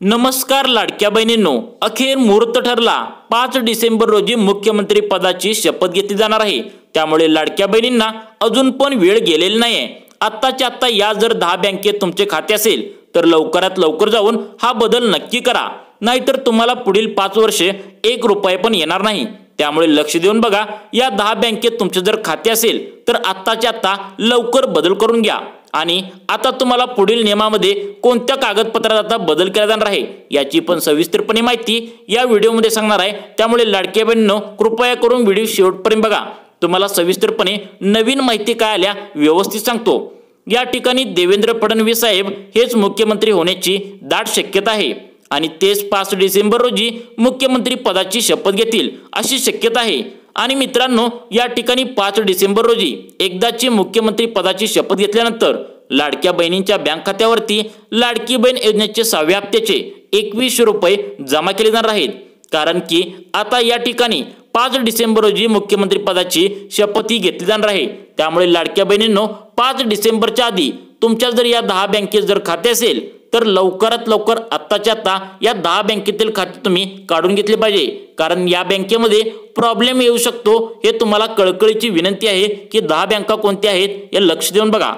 नमस्कार लाडक्या बहिणींनो, अखेर मुहूर्त ठरला। 5 डिसेंबर रोजी मुख्यमंत्री पदाची शपथ घेतली जाणार आहे। त्यामुळे लाडक्या बहिणींना अजून पण वेळ गेलेली नाहीये। आत्ताच्या आत्ता या जर 10 बँकेत तुमचे खाते असेल तर लवकरात लवकर जाऊन हा बदल नक्की करा, नाहीतर तुम्हाला पुढील 5 वर्षे 1 रुपया पण येणार नाही। त्यामुळे लक्ष देऊन बघा, या 10 बँकेत तुमचे जर खाते असेल तर आत्ताच्या आत्ता लवकर बदल करून घ्या। आणि आता तुम्हाला पुढील नियमामध्ये कोणत्या कागदपत्रात आता बदल केला जाणार आहे याची पण सविस्तरपणे माहिती या व्हिडिओमध्ये सांगणार आहे। त्यामुळे लाडक्या बहिणींनो, कृपया करून व्हिडिओ शेवटपर्यंत बघा। तुम्हाला सविस्तरपणे नवीन माहिती काय आल्या व्यवस्थित सांगतो। या ठिकाणी देवेंद्र फडणवीस साहेब हेच मुख्यमंत्री होण्याची दाट शक्यता आहे आणि तेच 5 डिसेंबर रोजी मुख्यमंत्री पदाची शपथ घेतील अशी शक्यता आहे। आणि मित्रांनो, या ठिकाणी 5 डिसेंबर रोजी एकदाची मुख्यमंत्री पदाची शपथ घेतल्यानंतर लाडक्या बहिणींच्या बँक खात्यावरती लाडकी बहीण योजनेचे 6व्या हप्त्याचे 21 रुपये जमा केले जाणार आहेत। कारण की आता या ठिकाणी 5 डिसेंबर रोजी मुख्यमंत्री पदाची शपथही घेतली जाणार आहे। त्यामुळे लाडक्या बहिणींनो, 5 डिसेंबरच्या आधी तुमच्या जर या 10 बँकेत जर खाते असेल तर लवकरात लवकर आत्ताच्या आत्ता या 10 बँकेतील खाते तुम्ही काढून घेतले पाहिजे। कारण या बँकेमध्ये प्रॉब्लेम येऊ शकतो, हे तुम्हाला कळकळीची विनंती आहे की 10 बँका कोणत्या आहेत हे लक्ष देऊन बघा।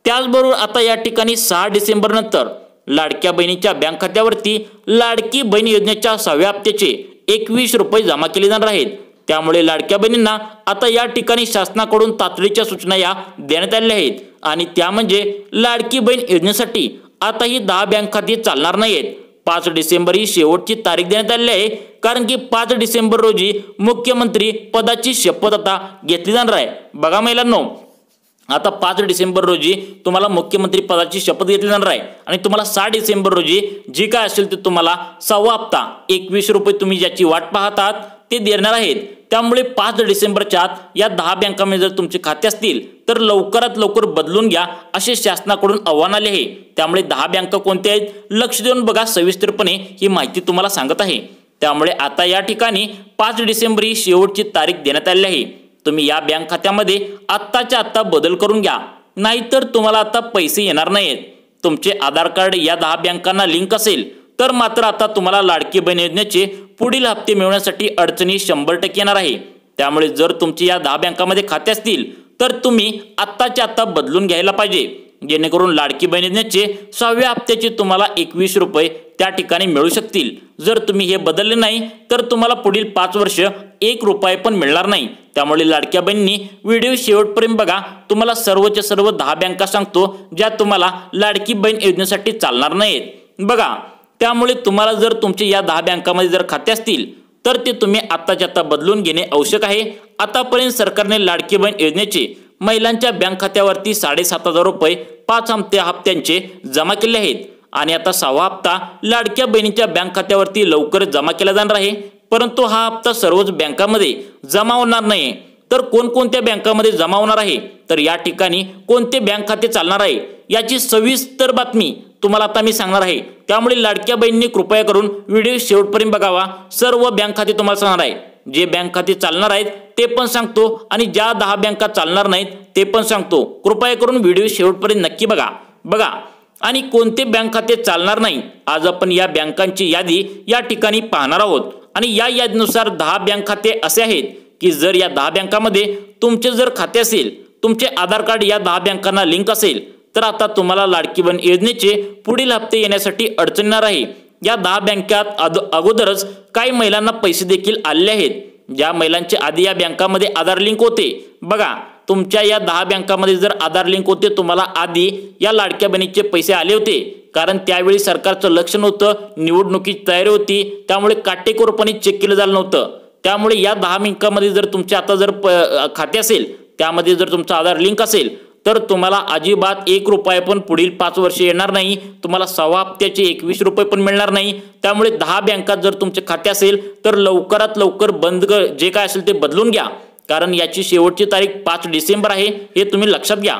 त्याचबरोबर आता या ठिकाणी 6 डिसेंबर नंतर लाडक्या बहिणीच्या बँक खात्यावरती लाडकी बहीण योजनेच्या 6व्या हप्त्याचे 21 रुपये जमा केले जाणार आहेत। त्यामुळे लाडक्या बहिणींना आता या ठिकाणी शासनाकडून तातडीच्या सूचना या देण्यात आलेल्या आहेत। आणि त्या म्हणजे लाडकी बहीण योजनेसाठी आता ही 10 बँक खाती चालणार नाहीत। 5 डिसेंबर ही शेवटची तारीख देण्यात आली आहे, कारण की 5 डिसेंबर रोजी मुख्यमंत्री पदाची शपथ आता घेतली जाणार आहे। बघा महिलांनो, आता 5 डिसेंबर रोजी तुम्हाला मुख्यमंत्री पदाची शपथ घेतली जाणार आहे आणि तुम्हाला 6 डिसेंबर रोजी जी काय असेल ते तुम्हाला 6वा हप्ता 21 रुपये तुम्ही ज्याची वाट पाहत आहात ते देणार आहेत। त्यामुळे 5 डिसेंबरच्या आत या 10 बँकांमध्ये जर तुमचे खाते असतील तर लवकरात लवकर बदलून घ्या असे शासनाकडून आव्हान आले आहे। त्यामुळे 10 बँका कोणत्या आहेत लक्ष देऊन बघा, सविस्तरपणे ही माहिती तुम्हाला सांगत आहे। त्यामुळे आता या ठिकाणी 5 डिसेंबर ही शेवटची तारीख देण्यात आली आहे। तुम्ही या बँक खात्यामध्ये आत्ताच्या आत्ता बदल करून घ्या, नाहीतर तुम्हाला आता पैसे येणार नाहीत। तुमचे आधार कार्ड या 10 बँकांना लिंक असेल तर मात्र आता तुम्हाला लाडकी बहीण योजनेचे पुढील हप्ते मिळवण्यासाठी अडचणी 100% येणार आहे। त्यामुळे जर तुमची या 10 बँकांमध्ये खाते असतील तर तुम्ही आत्ताच्या आत्ता बदलून घ्यायला पाहिजे, जेणेकरून लाडकी बहीण योजनेचे 6व्या हप्त्याचे तुम्हाला 21 रुपये त्या ठिकाणी मिळू शकतील। जर तुम्ही हे बदलले नाही तर तुम्हाला पुढील 5 वर्ष 1 रुपया पण मिळणार नाही। त्यामुळे लाडक्या बहिणींनी व्हिडिओ शेवटपर्यंत बघा। तुम्हाला सर्वच्या सर्व 10 बँका सांगतो ज्या तुम्हाला लाडकी बहीण योजनेसाठी चालणार नाहीत। बघा, त्यामुळे तुम्हाला जर तुमचे या 10 बँकांमध्ये जर खाते असतील तर ते तुम्ही आत्ताच्या आत्ता बदलून घेणे आवश्यक आहे। आतापर्यंत सरकारने लाडकी बहीण योजनेचे महिलांच्या बँक खात्यावरती 7,500 रुपये 5 हप्त्यांचे जमा केले आहेत आणि आता 6वा हप्ता लाडक्या बहिणीच्या बँक खात्यावरती लवकरच जमा केला जाणार आहे। परंतु हा हप्ता सर्वच बँकांमध्ये जमा होणार नाही। तर कोणकोणत्या बँकांमध्ये जमा होणार आहे, तर या ठिकाणी कोणते बँक खाते चालणार आहे याची सविस्तर बातमी तुम्हाला आता मी सांगणार आहे। त्यामुळे लाडक्या बहिणींनी कृपया करून व्हिडिओ शेवटपर्यंत बघावा। सर्व बँक खाते तुम्हाला सांगणार आहे, जे बँक खाते चालणार आहेत ते पण सांगतो आणि ज्या 10 बँका चालणार नाहीत ते पण सांगतो। कृपया करून व्हिडिओ शेवटपर्यंत नक्की बघा। आणि कोणते बँक खाते चालणार नाही, आज आपण या बँकांची यादी या ठिकाणी पाहणार आहोत। आणि या यादीनुसार 10 बँक खाते असे आहेत की जर या 10 बँकांमध्ये तुमचे जर खाते असेल, तुमचे आधार कार्ड या 10 बँकांना लिंक असेल तर आता तुम्हाला लाडकी बहीण योजनेचे पुढील हप्ते येण्यासाठी अडचण येणार आहे। या 10 बँकात अगोदरच काही महिलांना पैसे देखील आले आहेत, ज्या महिलांचे आधी या बँकांमध्ये आधार लिंक होते। बघा, तुमच्या या 10 बँकांमध्ये जर आधार लिंक होते, तुम्हाला आधी या लाडक्या बहिणीचे पैसे आले होते, कारण त्यावेळी सरकारचं लक्ष नव्हतं, निवडणुकीची तयारी होती, त्यामुळे काटेकोरपणे चेक केलं झालं नव्हतं। त्यामुळे या 10 बँकांमध्ये जर तुमचे आता जर खाते असेल, त्यामध्ये जर तुमचा आधार लिंक असेल तर तुम्हाला अजिबात 1 रुपया पण पुढील 5 वर्ष येणार नाही। तुम्हाला 6व्या हप्त्याचे 21 रुपये पण मिळणार नाही। त्यामुळे 10 बँकात जर तुमचे खाते असेल तर लवकरात लवकर जे काय असेल ते बदलून घ्या, कारण याची शेवटची तारीख 5 डिसेंबर आहे, हे तुम्ही लक्षात घ्या।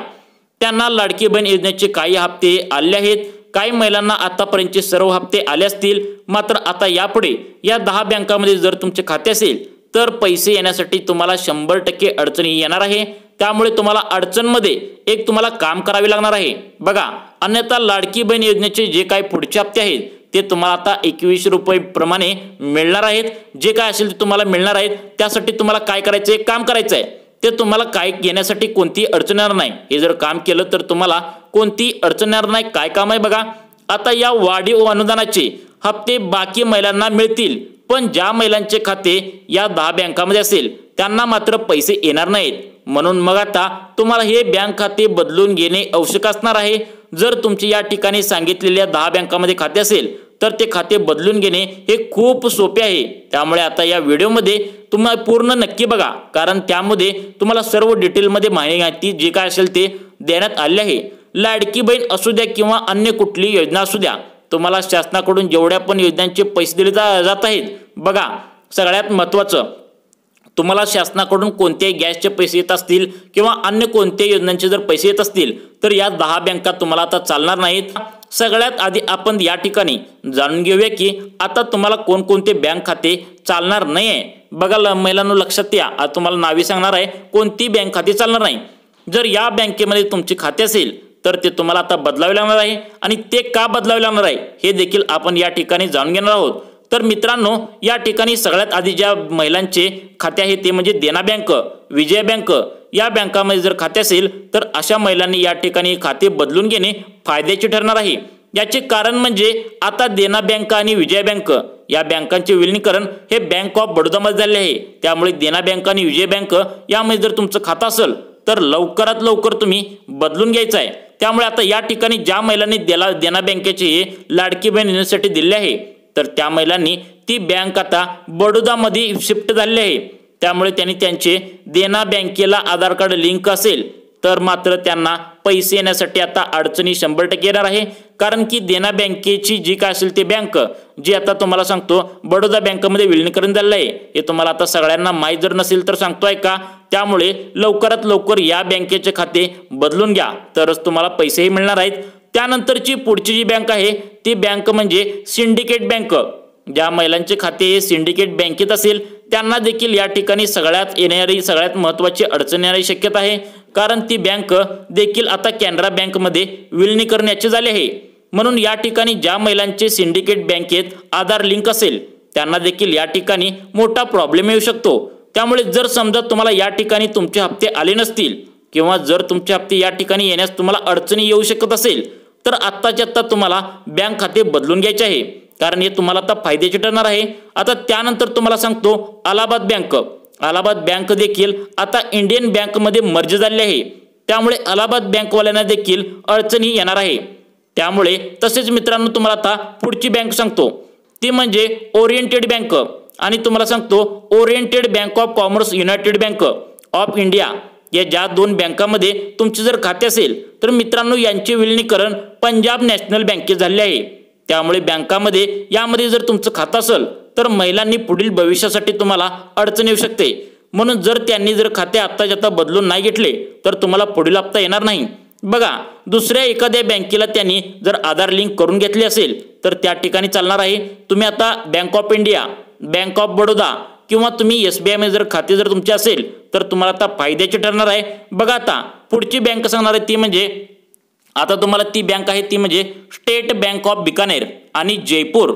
त्यांना लाडकी बहीण योजनेचे काही हप्ते आले आहेत, काही महिलांना आतापर्यंतचे सर्व हप्ते आले असतील। मात्र आता यापुढे या 10 बँकांमध्ये जर तुमचे खाते असेल तर पैसे येण्यासाठी तुम्हाला 100% अडचणी येणार आहे। त्यामुळे तुम्हाला अडचणमध्ये एक तुम्हाला काम करावे लागणार आहे। बघा, अन्यथा लाडकी बहीण योजनेचे जे काही पुढचे हप्ते आहेत ते तुम्हाला आता 21 रुपये प्रमाणे मिळणार आहेत। जे काय असेल ते तुम्हाला मिळणार आहेत। त्यासाठी तुम्हाला काय करायचं आहे, काम करायचं आहे, ते तुम्हाला काय घेण्यासाठी कोणती अडचण येणार नाही। हे जर काम केलं तर तुम्हाला कोणती अडचण येणार नाही। काय काम आहे बघा, आता या वाढीव अनुदानाचे हप्ते बाकी महिलांना मिळतील, पण ज्या महिलांचे खाते या 10 बँकांमध्ये असेल त्यांना मात्र पैसे येणार नाहीत। म्हणून मग आता तुम्हाला हे बँक खाते बदलून घेणे आवश्यक असणार आहे। जर तुमचे या ठिकाणी सांगितलेल्या 10 बँकांमध्ये खाते असेल तर ते खाते बदलून घेणे हे खूप सोपे आहे। त्यामुळे आता या व्हिडिओमध्ये तुम्ही पूर्ण नक्की बघा, कारण त्यामध्ये तुम्हाला सर्व डिटेलमध्ये माहिती जे काय असेल ते देण्यात आले आहे। लाडकी बहीण असू द्या किंवा अन्य कुठली योजना असू द्या, तुम्हाला शासनाकडून जेवढ्या पण योजनांचे पैसे दिले जात आहेत बघा, सगळ्यात महत्त्वाचं तुम्हाला शासनाकडून कोणत्याही गॅसचे पैसे येत असतील किंवा अन्य कोणत्याही योजनांचे जर पैसे येत असतील तर या 10 बँका तुम्हाला आता चालणार नाहीत। सगळ्यात आधी आपण या ठिकाणी जाणून घेऊया की आता तुम्हाला कोणकोणते बँक खाते चालणार नाही आहे। बघा महिलांनो, लक्षात या, आता तुम्हाला नावे सांगणार आहे कोणती बँक खाते चालणार नाही। जर या बँकेमध्ये तुमचे खाते असेल तर ते तुम्हाला आता बदलावे लागणार आहे, आणि ते का बदलावे लागणार आहे हे देखील आपण या ठिकाणी जाणून घेणार आहोत। तर मित्रांनो, या ठिकाणी सगळ्यात आधी ज्या महिलांचे खाते आहे ते म्हणजे देना बँक, विजया बँक या बँकामध्ये जर खाते असेल तर अशा महिलांनी या ठिकाणी खाते बदलून घेणे फायद्याचे ठरणार आहे। याचे कारण म्हणजे आता देना बँक आणि विजया बँक या बँकांचे विलीनीकरण हे बँक ऑफ बडोदामध्ये झाले आहे। त्यामुळे देना बँक आणि विजया बँक यामध्ये जर तुमचं खातं असेल तर लवकरात लवकर तुम्ही बदलून घ्यायचं आहे। त्यामुळे आता या ठिकाणी ज्या महिलांनी देना बँकेचे लाडकी बहीण योजनेसाठी दिले आहे तर त्या महिलांनी ती बँक आता बडोदामध्ये शिफ्ट झालेली आहे। त्यामुळे त्यांनी त्यांचे देना बँकेला आधार कार्ड लिंक असेल तर मात्र त्यांना पैसे येण्यासाठी आता अडचणी 100% येणार आहे। कारण की देना बँकेची जी काय असेल ते बँक जी आता तुम्हाला सांगतो बडोदा बँकेमध्ये विलीनीकरण झालेलं आहे, हे तुम्हाला आता सगळ्यांना माहीत जर नसेल तर सांगतोय का। त्यामुळे लवकरात लवकर या बँकेचे खाते बदलून घ्या, तरच तुम्हाला पैसेही मिळणार आहेत। त्यानंतरची पुढची जी बँक आहे ती बँक म्हणजे सिंडिकेट बँक। ज्या महिलांचे खाते सिंडिकेट बँकेत असेल त्यांना देखील या ठिकाणी सगळ्यात महत्त्वाची अडचण येण्याची शक्यता आहे, कारण ती बँक देखील आता कॅनरा बँकमध्ये विलीनीकरण याचे झाले आहे। म्हणून या ठिकाणी ज्या महिलांचे सिंडिकेट बँकेत आधार लिंक असेल त्यांना देखील या ठिकाणी मोठा प्रॉब्लेम येऊ शकतो। त्यामुळे जर समजा तुम्हाला या ठिकाणी तुमचे हप्ते आले नसतील किंवा जर तुमचे हप्ते या ठिकाणी येण्यास तुम्हाला अडचणी येऊ शकत असेल तर आत्ताच्या आत्ता तुम्हाला बँक खाते बदलून घ्यायचे आहे, कारण हे तुम्हाला आता फायद्याचे ठरणार आहे। आता त्यानंतर तुम्हाला सांगतो अलाहाबाद बँक देखील आता इंडियन बँकमध्ये मर्ज झालेली आहे। त्यामुळे अलाहाबाद बँकवाल्यांना देखील अडचणी येणार आहे। त्यामुळे तसेच मित्रांनो, तुम्हाला आता पुढची बँक सांगतो ती म्हणजे ओरिएंटेड बँक, आणि तुम्हाला सांगतो oriented bank of commerce United bank of India या ज्या 2 बँकांमध्ये तुमचे जर खाते असेल तर मित्रांनो यांचे विलीनीकरण पंजाब नॅशनल बँकेत झाले आहे। त्यामुळे बँकामध्ये यामध्ये जर तुमचं खातं असेल तर महिलांनी पुढील भविष्यासाठी तुम्हाला अडचण येऊ शकते। म्हणून जर त्यांनी जर खाते आत्ताच्या आता बदलून नाही घेतले तर तुम्हाला पुढील हप्ता येणार नाही। बघा, दुसऱ्या एखाद्या बँकेला त्यांनी जर आधार लिंक करून घेतले असेल तर त्या ठिकाणी चालणार आहे। तुम्ही आता bank of India, bank of Baroda किंवा तुम्ही SBI मध्ये जर खाते जर तुमचे असेल तर तुम्हाला आता फायद्याचे ठरणार आहे। बघा, आता पुढची बँक सांगणार आहे ती म्हणजे आता तुम्हाला ती बँक आहे ती म्हणजे स्टेट बँक ऑफ बिकानेर आणि जयपूर,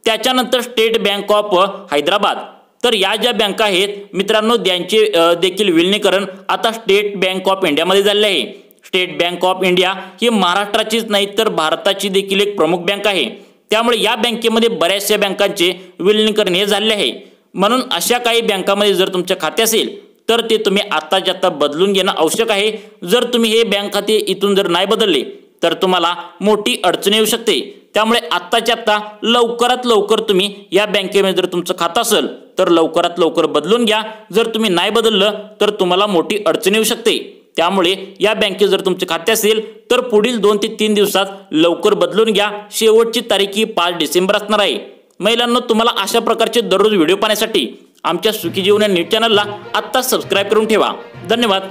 त्याच्यानंतर स्टेट बँक ऑफ हैदराबाद। तर या ज्या बँका आहेत मित्रांनो त्यांचे देखील विलीनीकरण आता स्टेट बँक ऑफ इंडियामध्ये झाले आहे। स्टेट बँक ऑफ इंडिया ही महाराष्ट्राचीच नाही तर भारताची देखील एक प्रमुख बँक आहे। त्यामुळे या बँकेमध्ये बऱ्याचशा बँकांचे विलीनीकरण हे झाले आहे। म्हणून अशा काही बँकांमध्ये जर तुमचे खाते असेल तर ते तुम्ही आत्ताच्या आत्ता बदलून घेणं आवश्यक आहे। जर तुम्ही हे बँक खाते इथून जर नाही बदलले तर तुम्हाला मोठी अडचण येऊ शकते। त्यामुळे आत्ताच्या आत्ता लवकरात लवकर तुम्ही या बँकेमध्ये जर तुमचं खातं असेल तर लवकरात लवकर बदलून घ्या। जर तुम्ही नाही बदललं तर तुम्हाला मोठी अडचण येऊ शकते। त्यामुळे या बँकेत जर तुमचे खाते असेल तर पुढील 2 ते 3 दिवसात लवकर बदलून घ्या। शेवटची तारीख ही 5 डिसेंबर असणार आहे। महिलांनो, तुम्हाला अशा प्रकारचे दररोज व्हिडिओ पाहण्यासाठी आमच्या सुखी जीवन या न्यूज चॅनलला आत्ता सबस्क्राइब करून ठेवा। धन्यवाद।